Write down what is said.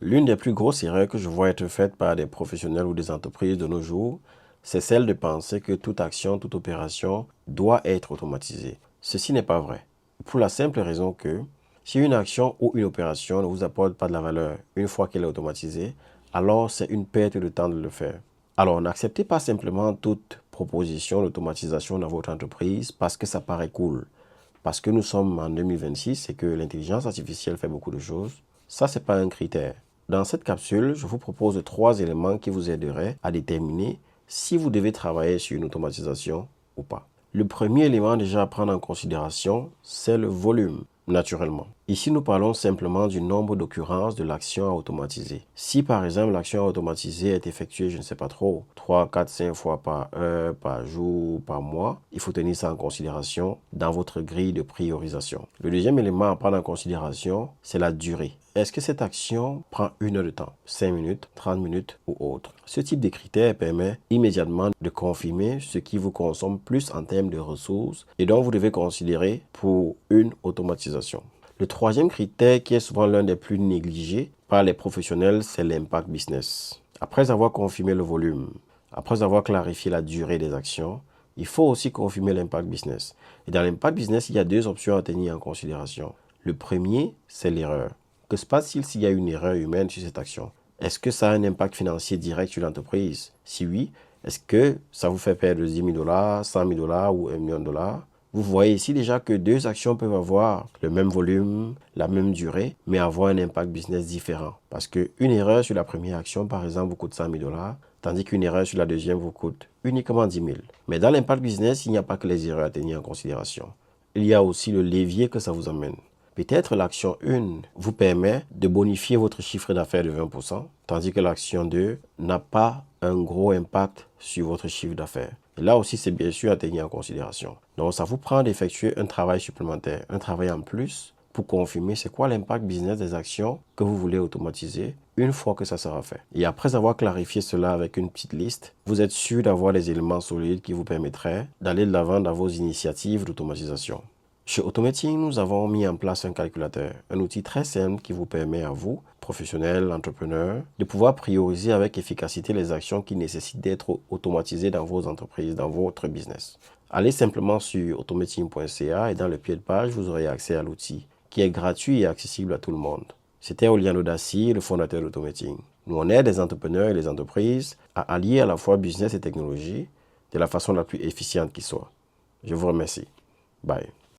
L'une des plus grosses erreurs que je vois être faite par des professionnels ou des entreprises de nos jours, c'est celle de penser que toute action, toute opération doit être automatisée. Ceci n'est pas vrai. Pour la simple raison que si une action ou une opération ne vous apporte pas de la valeur une fois qu'elle est automatisée, alors c'est une perte de temps de le faire. Alors n'acceptez pas simplement toute proposition d'automatisation dans votre entreprise parce que ça paraît cool. Parce que nous sommes en 2026 et que l'intelligence artificielle fait beaucoup de choses. Ça, c'est pas un critère. Dans cette capsule, je vous propose 3 éléments qui vous aideraient à déterminer si vous devez travailler sur une automatisation ou pas. Le premier élément déjà à prendre en considération, c'est le volume, naturellement. Ici, nous parlons simplement du nombre d'occurrences de l'action à automatiser. Si par exemple l'action à automatiser est effectuée, je ne sais pas trop, 3, 4, 5 fois par heure, par jour, par mois, il faut tenir ça en considération dans votre grille de priorisation. Le deuxième élément à prendre en considération, c'est la durée. Est-ce que cette action prend 1 heure de temps, 5 minutes, 30 minutes ou autre? Ce type de critère permet immédiatement de confirmer ce qui vous consomme plus en termes de ressources et dont vous devez considérer pour une automatisation. Le troisième critère, qui est souvent l'un des plus négligés par les professionnels, c'est l'impact business. Après avoir confirmé le volume, après avoir clarifié la durée des actions, il faut aussi confirmer l'impact business. Et dans l'impact business, il y a 2 options à tenir en considération. Le premier, c'est l'erreur. Que se passe-t-il s'il y a une erreur humaine sur cette action? Est-ce que ça a un impact financier direct sur l'entreprise? Si oui, est-ce que ça vous fait perdre 10 000 $, 100 000 $ ou 1 million de dollars? Vous voyez ici déjà que 2 actions peuvent avoir le même volume, la même durée, mais avoir un impact business différent. Parce qu'une erreur sur la première action, par exemple, vous coûte 100 000 $, tandis qu'une erreur sur la deuxième vous coûte uniquement 10 000. Mais dans l'impact business, il n'y a pas que les erreurs à tenir en considération. Il y a aussi le levier que ça vous amène. Peut-être l'action 1 vous permet de bonifier votre chiffre d'affaires de 20%, tandis que l'action 2 n'a pas un gros impact sur votre chiffre d'affaires. Et là aussi, c'est bien sûr à tenir en considération. Donc, ça vous prend d'effectuer un travail supplémentaire, un travail en plus pour confirmer c'est quoi l'impact business des actions que vous voulez automatiser une fois que ça sera fait. Et après avoir clarifié cela avec une petite liste, vous êtes sûr d'avoir des éléments solides qui vous permettraient d'aller de l'avant dans vos initiatives d'automatisation. Chez Automating, nous avons mis en place un calculateur, un outil très simple qui vous permet à vous, professionnels, entrepreneurs, de pouvoir prioriser avec efficacité les actions qui nécessitent d'être automatisées dans vos entreprises, dans votre business. Allez simplement sur automating.ca et dans le pied de page, vous aurez accès à l'outil qui est gratuit et accessible à tout le monde. C'était Oliano Dassi, le fondateur d'Automating. Nous, on aide les entrepreneurs et les entreprises à allier à la fois business et technologie de la façon la plus efficiente qui soit. Je vous remercie. Bye.